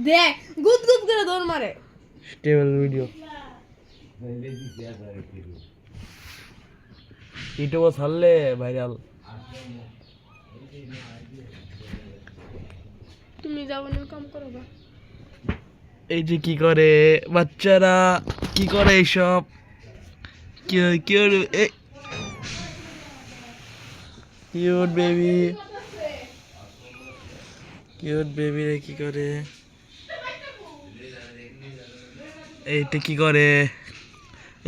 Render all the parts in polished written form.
দেখ গুদ গুদ করে দৌড় মারে স্টেবল ভিডিও ইউটিউবে ছাড়লে ভাইরাল। তুমি যাও না কাম করো গা এই যে কি করে বাচ্চারা, কি করে এইসব, কিউট বেবি, কিউট বেবি রে কি করে, এইটা কি করে,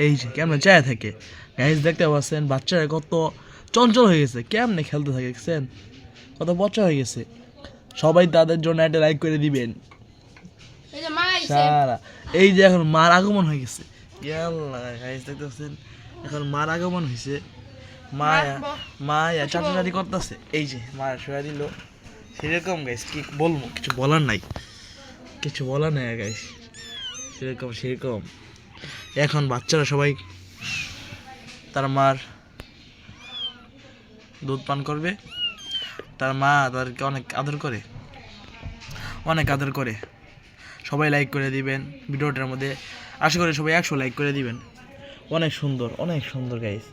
এই যে কেমন চায় থাকে গাইজ দেখতে পাচ্ছেন। বাচ্চারা কত চঞ্চল হয়ে গেছে, কেমনে খেলতে থাকে দেখছেন, কত বচ্চা হয়ে গেছে। সবাই তাদের জন্য একটা লাইক করে দিবেন। এই যে মা আইছে সারা এই যে এখন মার আগমন হয়ে গেছে, গাইজ দেখতে পাচ্ছেন এখন মার আগমন হয়েছে। মায়া চাচাচাচি করতেছে, এই যে মা শোয়া দিল সেরকম গাইজ, কি বলবো, কিছু বলার নাই, কিছু বলার নাই গাইজ, সেরকম এখন বাচ্চারা সবাই তার মার দুধ পান করবে। তার মা তাদেরকে অনেক আদর করে, অনেক আদর করে। সবাই লাইক করে দিবেন ভিডিওটার মধ্যে, আশা করি সবাই 100 লাইক করে দিবেন। অনেক সুন্দর, অনেক সুন্দর গাইস,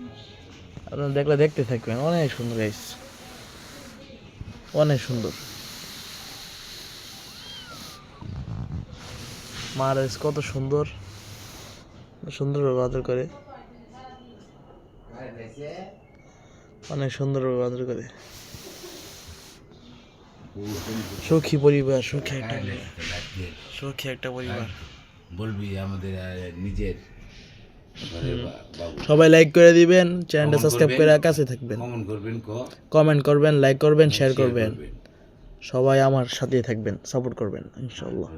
আপনারা দেখলে দেখতে থাকবেন, অনেক সুন্দর গাইস, অনেক সুন্দর। মহারাজ কত সুন্দর, সুন্দরভাবে আদর করে, অনেক সুন্দরভাবে আদর করে। সুখী পরিবার, সুখী একটা পরিবার বলবি আমাদের নিজের সবাই লাইক করে দিবেন, চ্যানেলটা সাবস্ক্রাইব করে কাছে থাকবেন, কমেন্ট করবেন, লাইক করবেন, শেয়ার করবেন। সবাই আমার সাথে থাকবেন, সাপোর্ট করবেন ইনশাআল্লাহ।